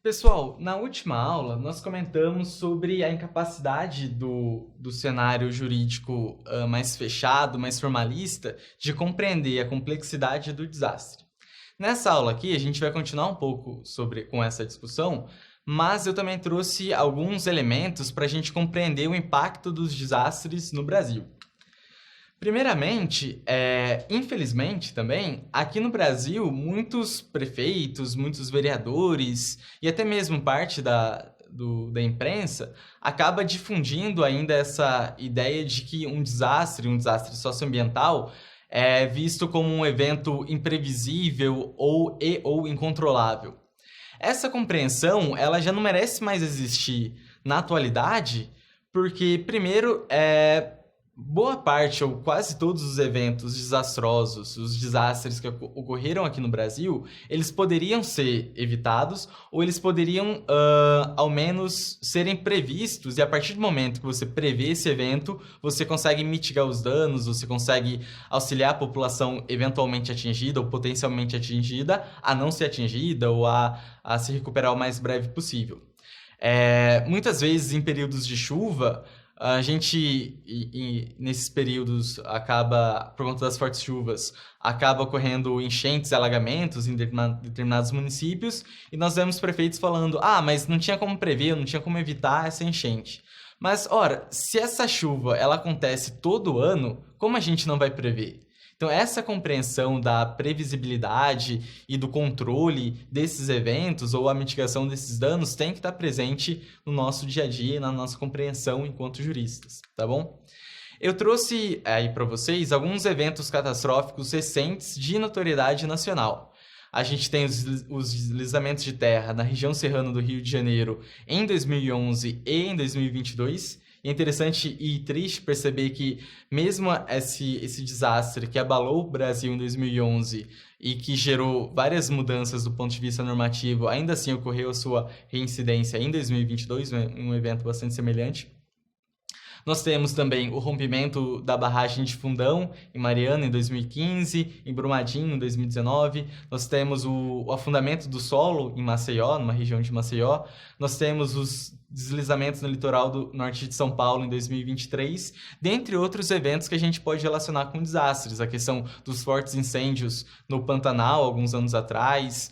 Pessoal, na última aula nós comentamos sobre a incapacidade do cenário jurídico mais fechado, mais formalista, de compreender a complexidade do desastre. Nessa aula aqui a gente vai continuar um pouco com essa discussão, mas eu também trouxe alguns elementos para a gente compreender o impacto dos desastres no Brasil. Primeiramente, infelizmente também, aqui no Brasil, muitos prefeitos, muitos vereadores e até mesmo parte da imprensa acaba difundindo ainda essa ideia de que um desastre socioambiental, é visto como um evento imprevisível ou incontrolável. Essa compreensão, ela já não merece mais existir na atualidade, porque, primeiro, boa parte ou quase todos os eventos desastrosos, os desastres que ocorreram aqui no Brasil, eles poderiam ser evitados ou eles poderiam, ao menos, serem previstos, e a partir do momento que você prevê esse evento, você consegue mitigar os danos, você consegue auxiliar a população eventualmente atingida ou potencialmente atingida a não ser atingida ou a se recuperar o mais breve possível. Muitas vezes, em períodos de chuva, a gente, nesses períodos, por conta das fortes chuvas, acaba ocorrendo enchentes e alagamentos em determinados municípios, e nós vemos prefeitos falando, mas não tinha como prever, não tinha como evitar essa enchente. Mas, ora, se essa chuva ela acontece todo ano, como a gente não vai prever? Então, essa compreensão da previsibilidade e do controle desses eventos ou a mitigação desses danos tem que estar presente no nosso dia a dia e na nossa compreensão enquanto juristas, tá bom? Eu trouxe aí para vocês alguns eventos catastróficos recentes de notoriedade nacional. A gente tem os deslizamentos de terra na região serrana do Rio de Janeiro em 2011 e em 2022. É interessante e triste perceber que mesmo esse desastre que abalou o Brasil em 2011 e que gerou várias mudanças do ponto de vista normativo, ainda assim ocorreu a sua reincidência em 2022, um evento bastante semelhante. Nós temos também o rompimento da barragem de Fundão, em Mariana, em 2015, em Brumadinho, em 2019. Nós temos o afundamento do solo em Maceió, numa região de Maceió. Nós temos os deslizamentos no litoral do norte de São Paulo em 2023, dentre outros eventos que a gente pode relacionar com desastres. A questão dos fortes incêndios no Pantanal, alguns anos atrás,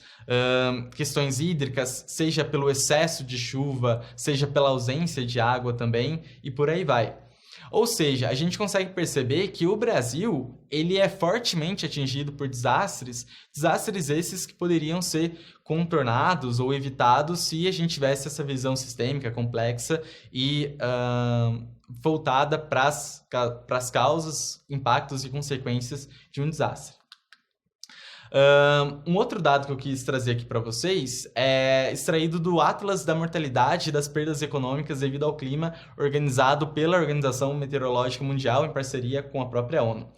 questões hídricas, seja pelo excesso de chuva, seja pela ausência de água também, e por aí vai. Ou seja, a gente consegue perceber que o Brasil ele é fortemente atingido por desastres esses que poderiam ser contornados ou evitados se a gente tivesse essa visão sistêmica, complexa e voltada para as causas, impactos e consequências de um desastre. Um outro dado que eu quis trazer aqui para vocês é extraído do Atlas da Mortalidade e das Perdas Econômicas devido ao Clima, organizado pela Organização Meteorológica Mundial em parceria com a própria ONU.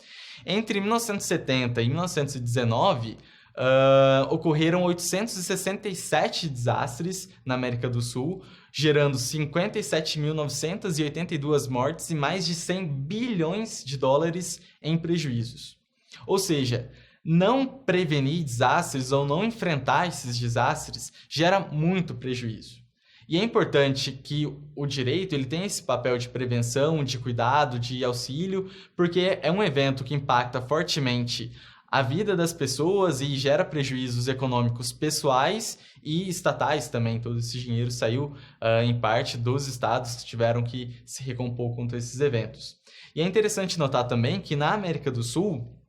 Entre 1970 e 1919, ocorreram 867 desastres na América do Sul, gerando 57.982 mortes e mais de 100 bilhões de dólares em prejuízos. Ou seja, não prevenir desastres ou não enfrentar esses desastres gera muito prejuízo. E é importante que o direito ele tenha esse papel de prevenção, de cuidado, de auxílio, porque é um evento que impacta fortemente a vida das pessoas e gera prejuízos econômicos pessoais e estatais também. Todo esse dinheiro saiu, em parte, dos estados que tiveram que se recompor contra esses eventos. E é interessante notar também que na América do Sul,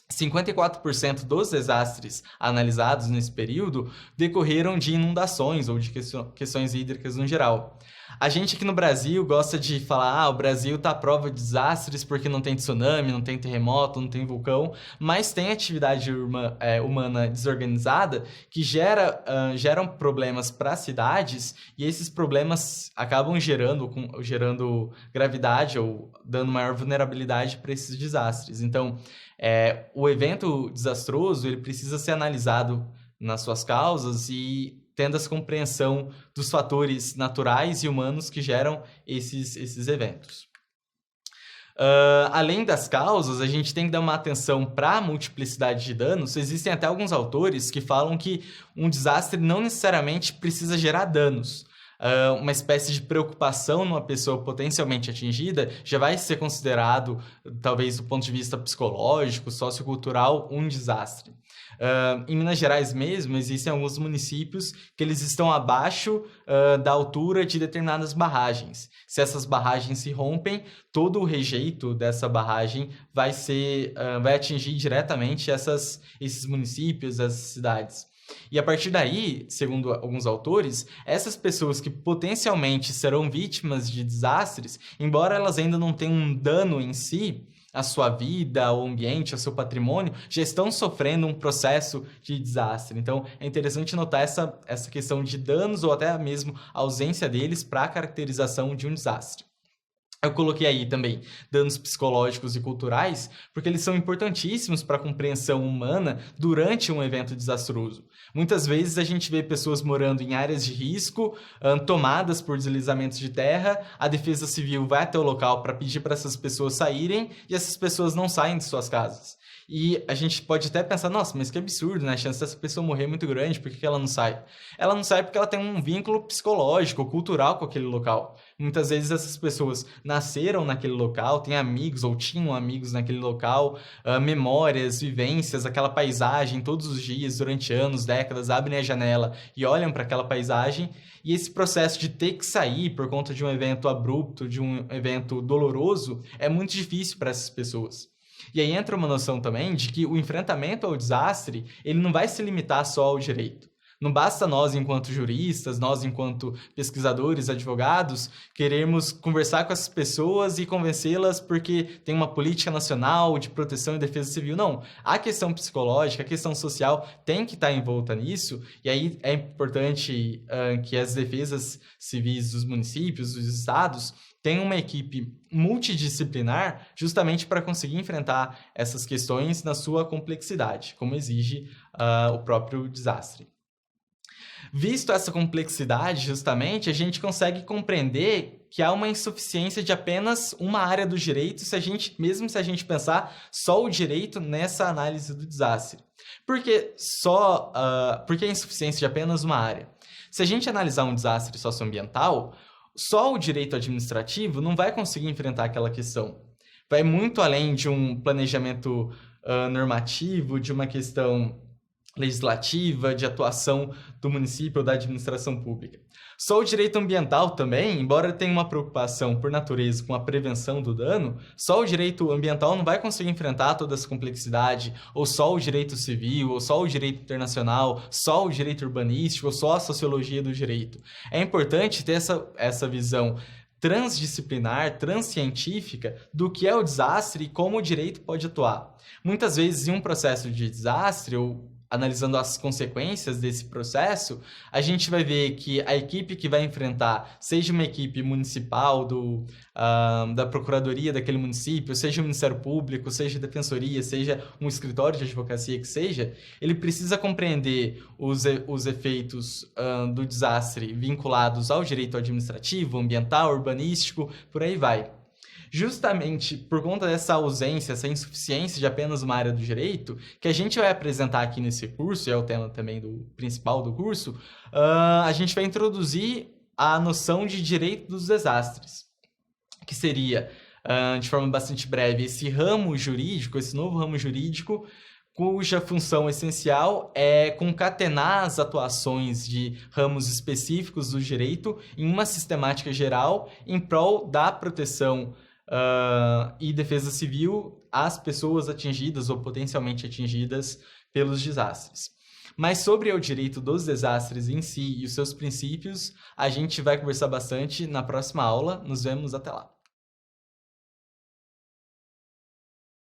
54% dos desastres analisados nesse período decorreram de inundações ou de questões hídricas no geral. A gente aqui no Brasil gosta de falar, o Brasil está à prova de desastres porque não tem tsunami, não tem terremoto, não tem vulcão, mas tem atividade humana desorganizada que geram problemas para as cidades e esses problemas acabam gerando gravidade ou dando maior vulnerabilidade para esses desastres. Então, o evento desastroso ele precisa ser analisado nas suas causas e tendo essa compreensão dos fatores naturais e humanos que geram esses eventos. Além das causas, a gente tem que dar uma atenção para a multiplicidade de danos. Existem até alguns autores que falam que um desastre não necessariamente precisa gerar danos. Uma espécie de preocupação numa pessoa potencialmente atingida já vai ser considerado, talvez do ponto de vista psicológico, sociocultural, um desastre. Em Minas Gerais mesmo, existem alguns municípios que eles estão abaixo da altura de determinadas barragens. Se essas barragens se rompem, todo o rejeito dessa barragem vai atingir diretamente esses municípios, essas cidades. E a partir daí, segundo alguns autores, essas pessoas que potencialmente serão vítimas de desastres, embora elas ainda não tenham um dano em si, a sua vida, ao ambiente, ao seu patrimônio, já estão sofrendo um processo de desastre. Então, é interessante notar essa questão de danos ou até mesmo a ausência deles para a caracterização de um desastre. Eu coloquei aí também danos psicológicos e culturais, porque eles são importantíssimos para a compreensão humana durante um evento desastroso. Muitas vezes a gente vê pessoas morando em áreas de risco, tomadas por deslizamentos de terra, a Defesa Civil vai até o local para pedir para essas pessoas saírem e essas pessoas não saem de suas casas. E a gente pode até pensar, nossa, mas que absurdo, né? A chance dessa pessoa morrer é muito grande, por que ela não sai? Ela não sai porque ela tem um vínculo psicológico, cultural com aquele local. Muitas vezes essas pessoas nasceram naquele local, têm amigos ou tinham amigos naquele local, memórias, vivências, aquela paisagem todos os dias, durante anos, décadas, abrem a janela e olham para aquela paisagem. E esse processo de ter que sair por conta de um evento abrupto, de um evento doloroso, é muito difícil para essas pessoas. E aí entra uma noção também de que o enfrentamento ao desastre, ele não vai se limitar só ao direito. Não basta nós, enquanto juristas, nós, enquanto pesquisadores, advogados, querermos conversar com essas pessoas e convencê-las porque tem uma política nacional de proteção e defesa civil. Não, a questão psicológica, a questão social tem que estar envolta nisso, e aí é importante que as defesas civis dos municípios, dos estados, tenham uma equipe multidisciplinar justamente para conseguir enfrentar essas questões na sua complexidade, como exige o próprio desastre. Visto essa complexidade, justamente, a gente consegue compreender que há uma insuficiência de apenas uma área do direito, mesmo se a gente pensar só o direito nessa análise do desastre. Por que a insuficiência de apenas uma área? Se a gente analisar um desastre socioambiental, só o direito administrativo não vai conseguir enfrentar aquela questão. Vai muito além de um planejamento normativo, de uma questão legislativa, de atuação do município ou da administração pública. Só o direito ambiental também, embora tenha uma preocupação por natureza com a prevenção do dano, só o direito ambiental não vai conseguir enfrentar toda essa complexidade, ou só o direito civil, ou só o direito internacional, só o direito urbanístico, ou só a sociologia do direito. É importante ter essa visão transdisciplinar, transcientífica do que é o desastre e como o direito pode atuar. Muitas vezes, em um processo de desastre, ou analisando as consequências desse processo, a gente vai ver que a equipe que vai enfrentar, seja uma equipe municipal da procuradoria daquele município, seja o Ministério Público, seja a Defensoria, seja um escritório de advocacia que seja, ele precisa compreender os efeitos do desastre vinculados ao direito administrativo, ambiental, urbanístico, por aí vai. Justamente por conta dessa ausência, essa insuficiência de apenas uma área do direito, que a gente vai apresentar aqui nesse curso, e é o tema também principal do curso, a gente vai introduzir a noção de direito dos desastres, que seria, de forma bastante breve, esse novo ramo jurídico, cuja função essencial é concatenar as atuações de ramos específicos do direito em uma sistemática geral em prol da proteção e defesa civil às pessoas atingidas ou potencialmente atingidas pelos desastres. Mas sobre o direito dos desastres em si e os seus princípios, a gente vai conversar bastante na próxima aula. Nos vemos até lá.